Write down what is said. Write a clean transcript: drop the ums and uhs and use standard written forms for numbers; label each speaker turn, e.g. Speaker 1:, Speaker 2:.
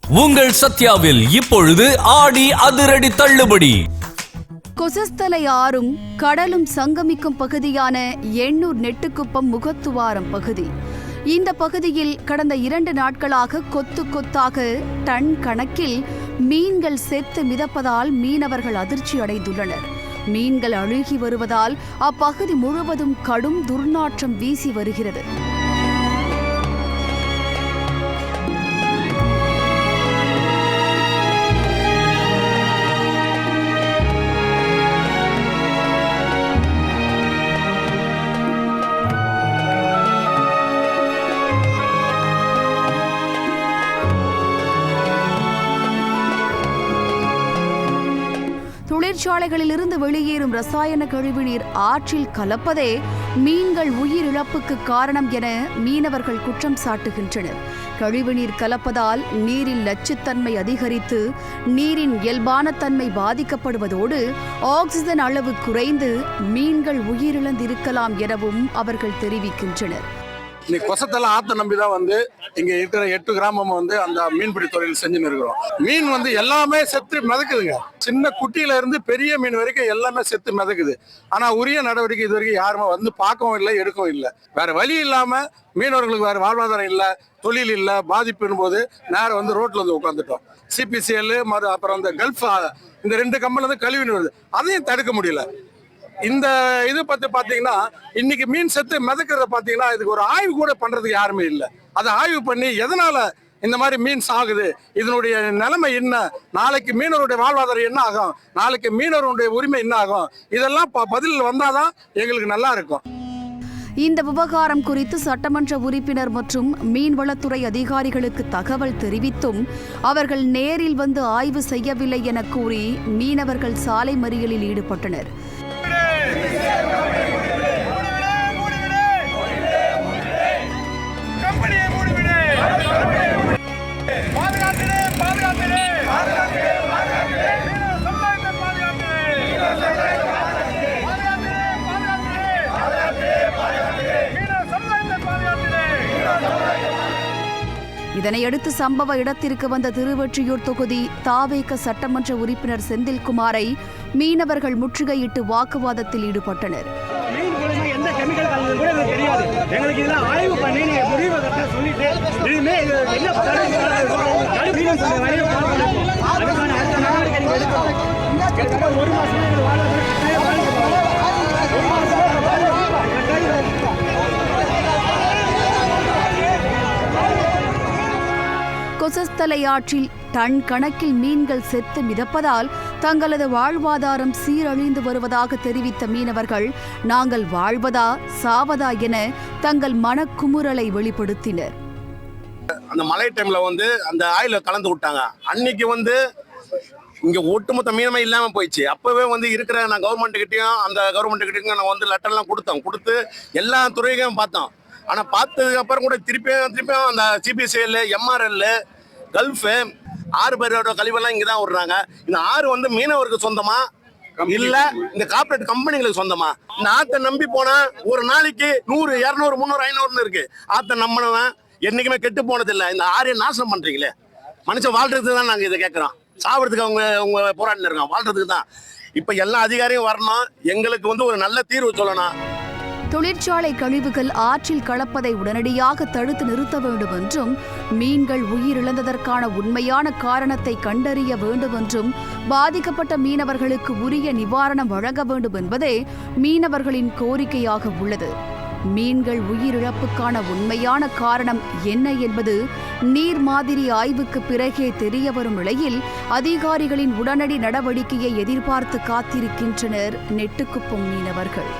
Speaker 1: உங்கள் சத்யாவில் இப்பொழுது ஆடி அதிரடி தள்ளுபடி.
Speaker 2: கொசஸ்தலை ஆறும் கடலும் சங்கமிக்கும் பகுதியான எண்ணூர் நெட்டுக்குப்பம் முகத்துவாரம் பகுதி. இந்த பகுதியில் கடந்த 2 நாட்களாக கொத்து கொத்தாக டன் கணக்கில் மீன்கள் செத்து மிதப்பதால் மீனவர்கள் அதிர்ச்சி அடைந்துள்ளனர். மீன்கள் அழுகி வருவதால் அப்பகுதி முழுவதும் கடும் துர்நாற்றம் வீசி வருகிறது. தொழிற்சாலைகளிலிருந்து வெளியேறும் ரசாயன கழிவுநீர் ஆற்றில் கலப்பதே மீன்கள் உயிரிழப்புக்கு காரணம் என மீனவர்கள் குற்றம் சாட்டுகின்றனர். கழிவுநீர் கலப்பதால் நீரில் நச்சுத்தன்மை அதிகரித்து நீரின் இயல்பான தன்மை பாதிக்கப்படுவதோடு ஆக்சிஜன் அளவு குறைந்து மீன்கள் உயிரிழந்திருக்கலாம் எனவும் அவர்கள் தெரிவிக்கின்றனர்.
Speaker 3: இன்னைக்கு கொசத்தலை ஆத்த நம்பிதான் இங்க இருக்கிற 8 கிராமம் அந்த மீன்பிடி தொழில் செஞ்சுன்னு இருக்கிறோம். மீன் எல்லாமே செத்து மிதக்குதுங்க. சின்ன குட்டியில இருந்து பெரிய மீன் வரைக்கும் எல்லாமே செத்து மிதக்குது. ஆனா உரிய நடவடிக்கை இது வரைக்கும் யாருமே பார்க்கவும் இல்லை, எடுக்கவும் இல்லை. வேற வழி இல்லாம மீனவர்களுக்கு வேற வாழ்வாதாரம் இல்லை, தொழில் இல்லை, பாதிப்புன்னு போது நேரம் ரோட்ல உட்காந்துட்டோம். சிபிசிஎல் அப்புறம் அந்த கல்ஃப் இந்த 2 கம்பெனி கழிவு வருது, அதையும் தடுக்க முடியல. இந்த இது பத்தி பாத்தீங்கன்னா இன்னைக்கு மீன் செத்து மிதக்கிறத பாத்தீங்கன்னா இதுக்கு ஒரு ஆய்வு கூட பண்றதுக்கு யாருமே இல்லை. அதை ஆய்வு பண்ணி எதனால இந்த மாதிரி மீன் சாகுது, இதனுடைய நிலைமை என்ன, நாளைக்கு மீனவருடைய வாழ்வாதாரம் என்ன ஆகும், நாளைக்கு மீனவருடைய உரிமை என்ன ஆகும், இதெல்லாம் பதில் வந்தாதான் எங்களுக்கு நல்லா இருக்கும்.
Speaker 2: இந்த விவகாரம் குறித்து சட்டமன்ற உறுப்பினர் மற்றும் மீன்வளத்துறை அதிகாரிகளுக்கு தகவல் தெரிவித்தும் அவர்கள் நேரில் வந்து ஆய்வு செய்யவில்லை என கூறி மீனவர்கள் சாலை மறியலில் ஈடுபட்டனர். இதனையடுத்து சம்பவ இடத்திற்கு வந்த திருவொற்றியூர் தொகுதி தாவேக சட்டமன்ற உறுப்பினர் செந்தில்குமாரை மீனவர்கள் முற்றுகையிட்டு வாக்குவாதத்தில் ஈடுபட்டனர். கொசஸ்தலை ஆற்றில் டன் கணக்கில் மீன்கள் செத்து மிதப்பதால் தங்களது வாழ்வாதாரம் சீரழிந்து வருவதாக தெரிவித்த மீனவர்கள் நாங்கள் வாழ்வதா சாவதா என தங்கள் மனக்குமுறலை வெளிப்படுத்தினர்.
Speaker 3: அந்த மழை டைம்ல அந்த ஆயில கலந்து விட்டாங்க. அன்னைக்கு இங்க ஒட்டுமொத்த மீனமே இல்லாம போயிடுச்சு. அப்பவே இருக்கிற நான் கவர்மெண்ட் கிட்டையும் அந்த கவர்மெண்ட் கிட்டையும் நான் லெட்டர் எல்லாம் கொடுத்து எல்லா துறையும் பார்த்தோம். ஆனா பார்த்ததுக்கு அப்புறம் கூட திருப்பியும் அந்த சிபிசிஎல், எம்ஆர்எல், கல்ஃப் 6 பேரோட கழிவெல்லாம் இங்கதான் விடுறாங்க. இந்த ஆறு மீனவருக்கு சொந்தமா இல்ல இந்த கார்பரேட் கம்பெனிகளுக்கு சொந்தமா? இந்த ஆத்தை நம்பி போனா ஒரு நாளைக்கு 100, 200, 300, 500 இருக்கு. ஆத்தை நம்பினவன் என்னைக்குமே கெட்டு போனது இல்லை. இந்த ஆறையை நாசம் பண்றீங்களே. மனுஷன் வாழ்றதுக்கு தான் நாங்க இதை கேட்கிறோம். சாவறதுக்கு அவங்க போராடினு இருக்கோம், வாழ்றதுக்கு தான். இப்ப எல்லா அதிகாரியும் வரணும், எங்களுக்கு ஒரு நல்ல தீர்வு சொல்லணும்.
Speaker 2: தொழிற்சாலை கழிவுகள் ஆற்றில் கலப்பதை உடனடியாக தடுத்து நிறுத்த வேண்டும் என்றும் மீன்கள் உயிரிழந்ததற்கான உண்மையான காரணத்தை கண்டறிய வேண்டும் என்றும் பாதிக்கப்பட்ட மீனவர்களுக்கு உரிய நிவாரணம் வழங்க வேண்டும் என்பதே மீனவர்களின் கோரிக்கையாக உள்ளது. மீன்கள் உயிரிழப்புக்கான உண்மையான காரணம் என்ன என்பது நீர் மாதிரி ஆய்வுக்கு பிறகே தெரியவரும் நிலையில் அதிகாரிகளின் உடனடி நடவடிக்கையை எதிர்பார்த்து காத்திருக்கின்றனர் நெட்டுக்குப்பம் மீனவர்கள்.